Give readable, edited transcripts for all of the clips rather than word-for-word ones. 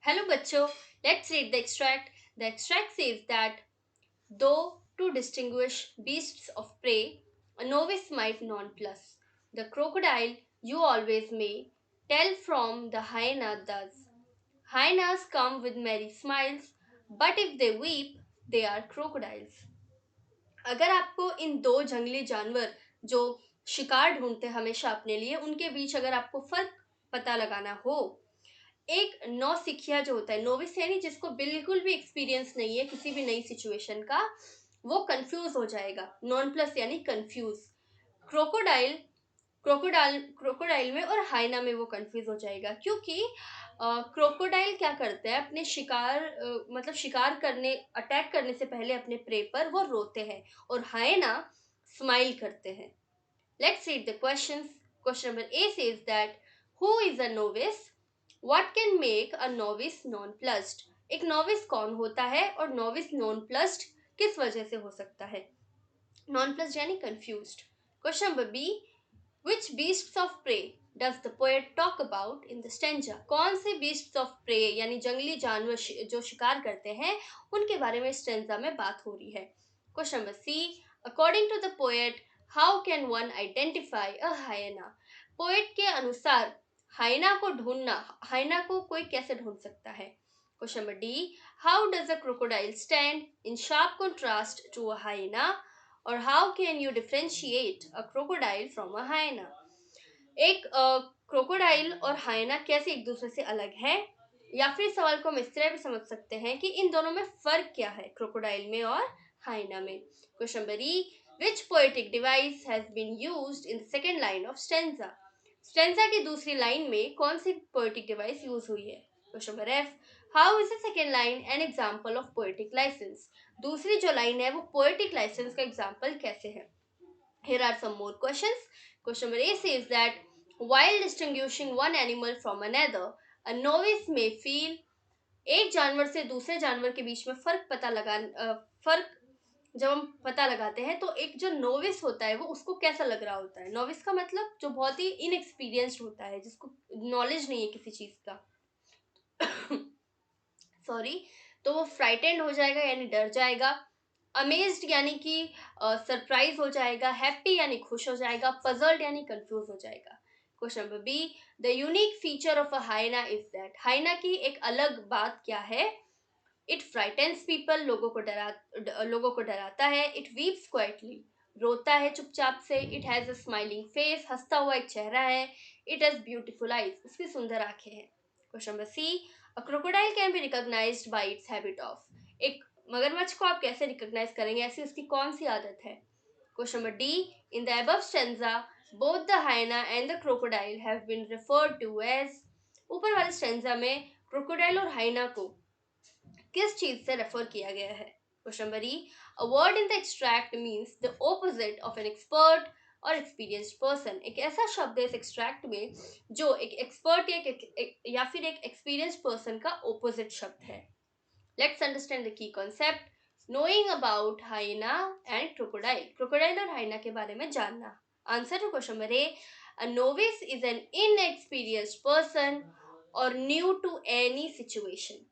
Hello बच्चों, let's read the extract. The extract says that though to distinguish beasts of prey, a novice might nonplus. The crocodile you always may tell from the hyena thus. Hyenas come with merry smiles, but if they weep, they are crocodiles. अगर आपको इन दो जंगली जानवर जो शिकार ढूंढते हैं हमेशा अपने लिए उनके बीच अगर आपको फर्क पता लगाना हो, एक नौसिखिया जो होता है, नोविस यानी जिसको बिल्कुल भी एक्सपीरियंस नहीं है किसी भी नई सिचुएशन का, वो कंफ्यूज हो जाएगा। नॉन प्लस यानी कंफ्यूज। क्रोकोडाइल क्रोकोडाइल में और हाइना में वो कंफ्यूज हो जाएगा, क्योंकि क्रोकोडाइल क्या करते हैं अपने शिकार मतलब शिकार करने अटैक करने से पहले अपने प्रे पर वो रोते हैं और हाइना स्माइल करते हैं। Let's read the questions. Question number A says that who is a novice, what can make a novice non plussed. एक नोविस कौन होता है और नोविस नॉन प्लस्ड किस वजह से हो सकता है। नॉन प्लस्ड यानी confused. Question number B, which beasts of prey does the poet talk about in the stanza? कौन से beasts of prey यानी जंगली जानवर जो शिकार करते हैं उनके बारे में स्टेंजा में बात हो रही है। Question number C, according to the poet how can one identify a hyena. Poet के अनुसार हाइना को ढूंढना, हाइना को कोई कैसे ढूंढ सकता है। Question number D, how does a crocodile stand in sharp contrast to a hyena, और how can you differentiate a crocodile from a hyena. एक क्रोकोडाइल और हाइना कैसे एक दूसरे से अलग है, या फिर सवाल को हम इस तरह भी समझ सकते हैं कि इन दोनों में फर्क क्या है, क्रोकोडाइल में और हाइना में। Question number E, which poetic device has been used in the second line of stanza. Stanza की दूसरी लाइन में कौन सी पोएटिक डिवाइस यूज हुई है। Question number F, how is the second line an example of poetic licence. दूसरी जो line है वो पोएटिक लाइसेंस का एग्जांपल कैसे है। Here are some more questions. Question number A says that while distinguishing one animal from another, a novice may feel, एक जानवर से दूसरे जानवर के बीच में फर्क जब हम पता लगाते हैं तो एक जो नोविस होता है वो उसको कैसा लग रहा होता है। नोविस का मतलब जो बहुत ही इनएक्सपीरियंस्ड होता है, जिसको नॉलेज नहीं है किसी चीज का। सॉरी। तो वो फ्राइटेंड हो जाएगा यानी डर जाएगा, अमेज्ड यानी कि सरप्राइज हो जाएगा, हैप्पी यानी खुश हो जाएगा, पजल्ड यानी कंफ्यूज हो जाएगा। Question number B, the unique feature of a hyena is that. Hyena की एक अलग बात क्या है। इट फ्राइटेंस पीपल, लोगों को डराता है। इट वीप्स क्वाइटली, रोता है चुपचाप से। It has a smiling face, हंसता हुआ एक चेहरा है। इट हैज ब्यूटीफुल आईज, उसकी सुंदर आंखें हैं। Question number C, a crocodile can be recognised by its habit of. एक मगरमच्छ को आप कैसे रिकॉग्नाइज करेंगे, ऐसी उसकी कौन सी आदत है। Question number D, in the above stanza both the hyena and the crocodile have been referred to as. ऊपर वाले स्टेंजा में क्रोकोडाइल और हाइना को किस चीज से रेफर किया गया है। Question number E, a word in the extract means the opposite of an expert और एक्सपीरियंस्ड पर्सन। एक ऐसा शब्द है इस एक्सट्रैक्ट में जो एक एक्सपर्ट या फिर एक एक्सपीरियंस्ड पर्सन का ऑपोजिट शब्द है। Let's understand the key concept. Knowing about hyena and crocodile, crocodile और हाइना के बारे में जानना। Answer to question number A, a novice is an inexperienced person और new to any situation.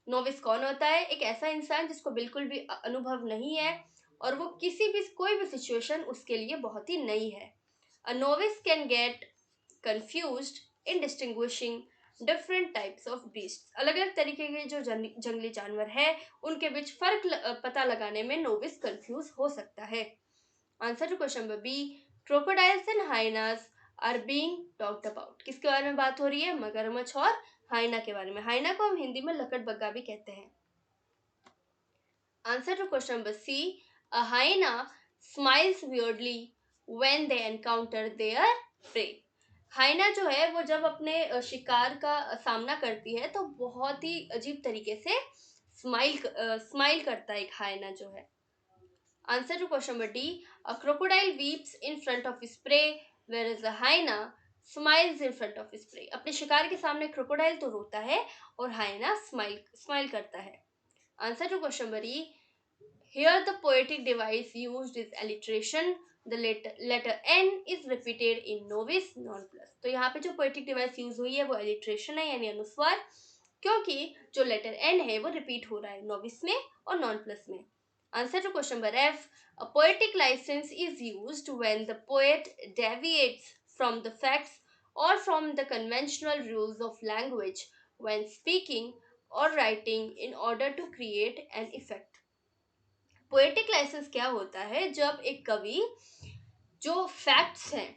Novice कौन होता है, एक ऐसा इंसान जिसको बिल्कुल भी अनुभव नहीं है और वो किसी भी कोई भी सिचुएशन उसके लिए बहुत ही नई है। अ novice can get confused in distinguishing different types of beast. अलग अलग तरीके के जो जंगली जानवर है उनके बीच पता लगाने में नोविस कंफ्यूज हो सकता है। Answer to question number B, crocodiles and hyenas are being talked about. किसके बारे में बात हो रही है, मगरमच्छ और हाइना के बारे में। हाइना को हम हिंदी में लकड़बग्गा भी कहते हैं। Answer to question number C, a hyena smiles weirdly when they encounter their prey. Hyena जो है वो जब अपने शिकार का सामना करती है तो बहुत ही अजीब तरीके से स्माइल करता है एक हाइना जो है। Answer to question number D, a crocodile weeps in front of his prey whereas a hyena smiles in front of his prey। अपने शिकार के सामने क्रोकोडाइल तो रोता है और हाइना स्माइल करता है। Answer to question number E, here the poetic device used is alliteration, the letter n is repeated in novice nonplus। तो यहाँ पे जो poetic device यूज हुई है वो alliteration है यानी अनुस्वार। क्योंकि जो लेटर एन है वो रिपीट हो रहा है नोविस में और नॉन प्लस में. Answer to question number F. A poetic licence is used when the poet deviates from the facts or from the conventional rules of language when speaking or writing in order to create an effect. Poetic licence क्या होता है? जब एक कवि जो facts हैं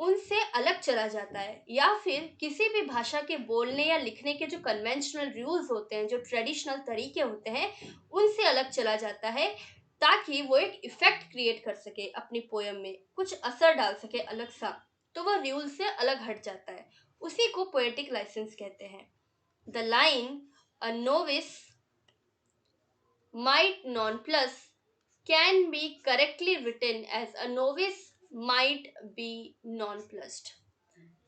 उनसे अलग चला जाता है या फिर किसी भी भाषा के बोलने या लिखने के जो कन्वेंशनल रूल्स होते हैं, जो ट्रेडिशनल तरीके होते हैं, उनसे अलग चला जाता है ताकि वो एक इफेक्ट क्रिएट कर सके, अपनी पोयम में कुछ असर डाल सके अलग सा. तो वो रूल से अलग हट जाता है, उसी को पोएटिक लाइसेंस कहते हैं. The line a novice might nonplus can be correctly written as a novice might be nonplussed.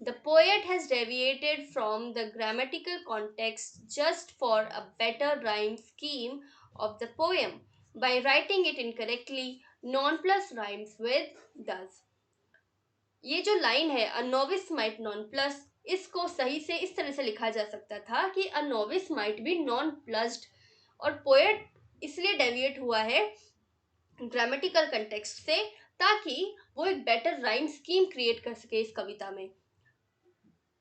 The poet has deviated from the grammatical context just for a better rhyme scheme of the poem. By writing it incorrectly, nonplus rhymes with thus. ये जो line है अ novice might non plus, इसको सही से इस तरह से लिखा जा सकता था कि अ novice might be non plussed, और पोएट इसलिए डेविएट हुआ है ग्रामेटिकल कंटेक्स्ट से ताकि वो एक बेटर राइम स्कीम क्रिएट कर सके इस कविता में,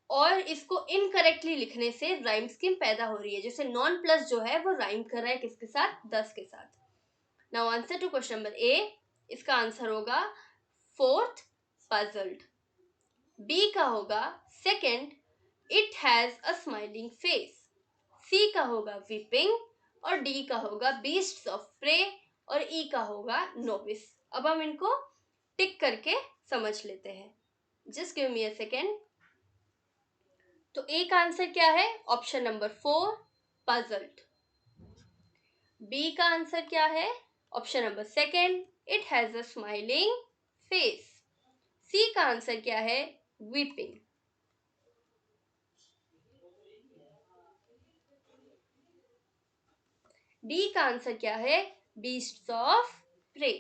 और इसको इनकरेक्टली लिखने से राइम स्कीम पैदा हो रही है, जैसे नॉन प्लस जो है वो राइम कर रहा है किसके साथ? 10 के साथ. Now answer to question number A. इसका आंसर होगा फोर्थ, पजल्ड. बी का होगा second, it has a smiling face. C का होगा वीपिंग और डी का होगा बीस्ट्स ऑफ प्रे और ई का होगा नोविस. अब हम इनको टिक करके समझ लेते हैं. Just give me a second. तो ए का आंसर क्या है? Option number 4, puzzled. बी का आंसर क्या है? Option number second, it has a smiling face. C का आंसर क्या है? वीपिंग. डी का आंसर क्या है? Beasts of prey.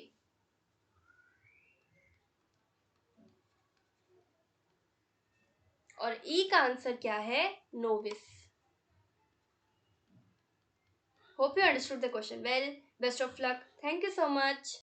और ई का आंसर क्या है? Novice. Hope you understood the question well. Best of luck. Thank you so much.